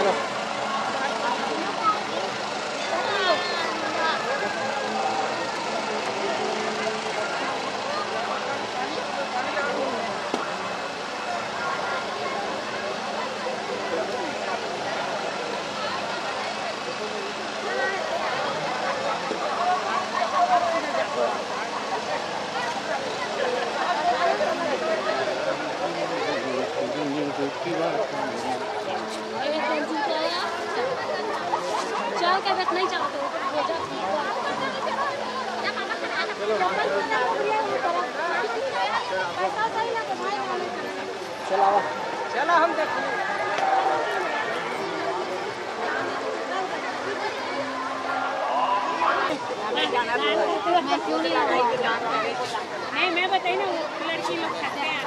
चलो नहीं चाहते चलो हम देखते नहीं मैं बताई ना लड़की लोग खाते हैं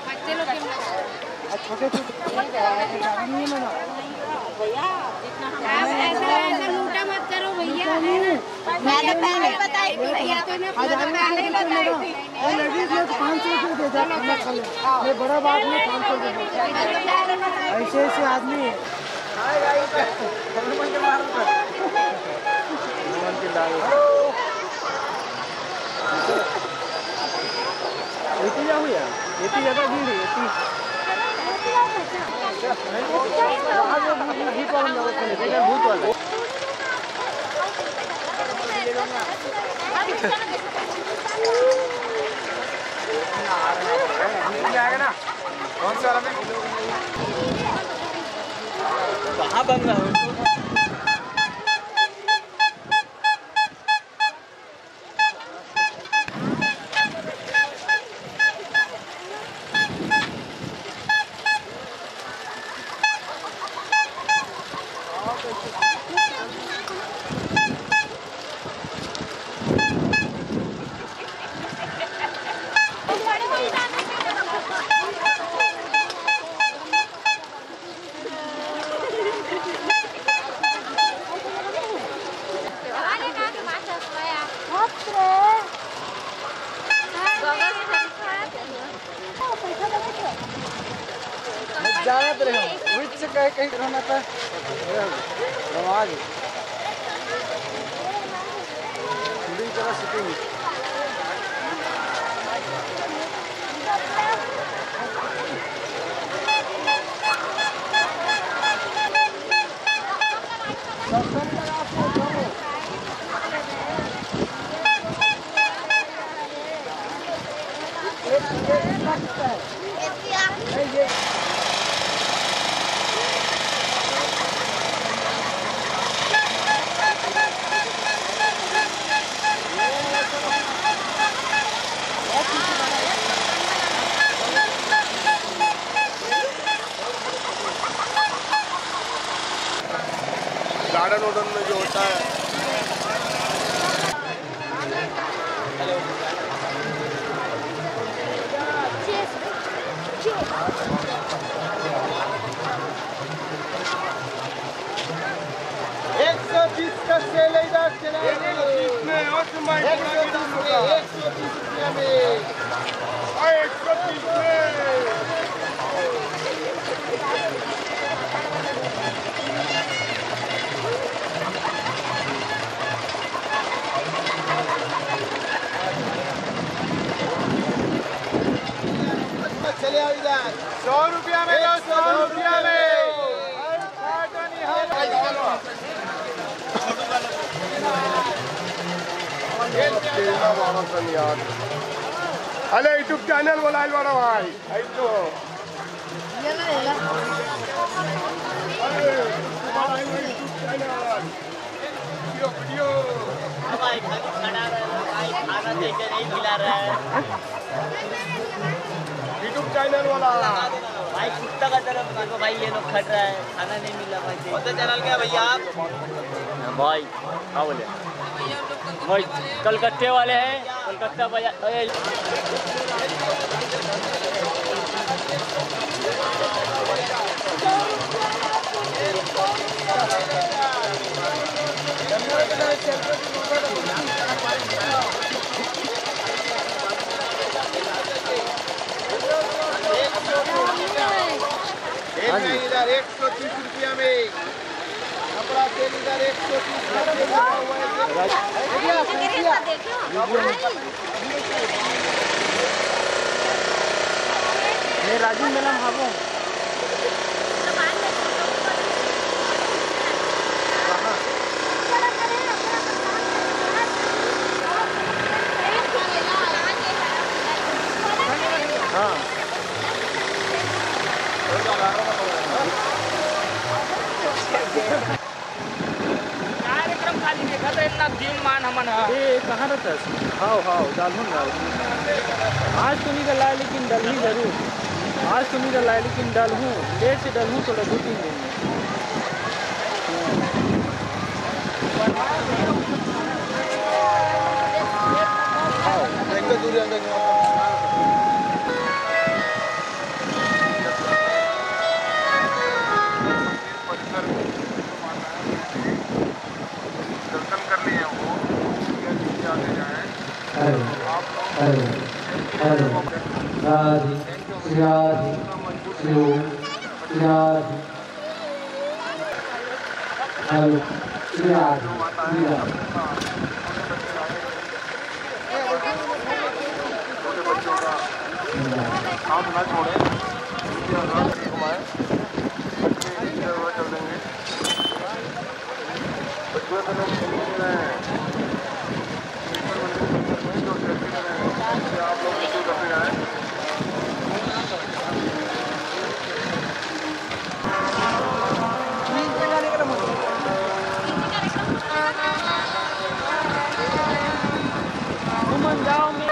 बच्चे लोग छोटे भैया ऐसा लूटा मत करो भैया मैंने पहले बताई थी भैया तूने पहले बताई थी लेडीज लोग 500 रुपये दे दो ये बड़ा बात नहीं 500 रुपये ऐसे ऐसे आदमी हनुमान के दाल इतनी जा हुई है इतनी ज़्यादा भीड़ है इतनी भूत वाला जाएगा ना कौन सा वाला में कहाँ बन रहा है जानत रहे विच से कहीं रहना था समाज शूटिंग करा शूटिंग गार्डन वार्डन में जो होता है का सेल इधर चला 130 में और तुम्हारी 130 में 130 रुपया में 130 में चले आओ इधर 100 रुपया में 100 रुपया में अरे यूट्यूब चैनल बोला बड़ा भाई तो यूट्यूब चैनल वाला भाई कुत्ता का तरफ देखो भाई ये लोग खट रहा है खाना नहीं मिला भाई कौन सा चैनल क्या भैया आप भाई हाँ बोले भाई कलकत्ते वाले हैं कलकत्ता बाजार एक इधर 130 रुपया में कपड़ा तेल इधर 130 राजू मेला भागो कार्यक्रम खाली देखा तो इतना दिन मान हमन ये कहाँ रहता है? हाँ डालूँ आज तो नहीं डला है लेकिन डल ही जरूर। आज तो नहीं डला है लेकिन डल हूँ, लेट से डल हूँ थोड़ा 2-3 दिन में। दर्शन कर लिए वो जाते जाए आप ना छोड़े घुमाए चल देंगे बच्चों तो लोग खेल रहे हैं आप लोग बच्चों करते जाए जाओ में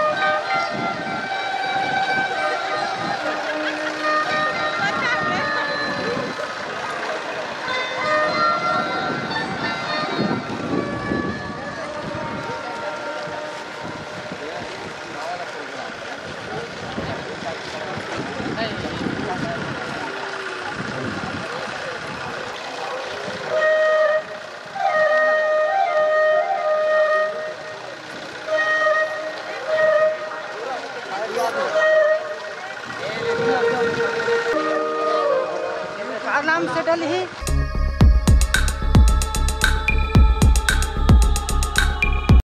नाम से डल ही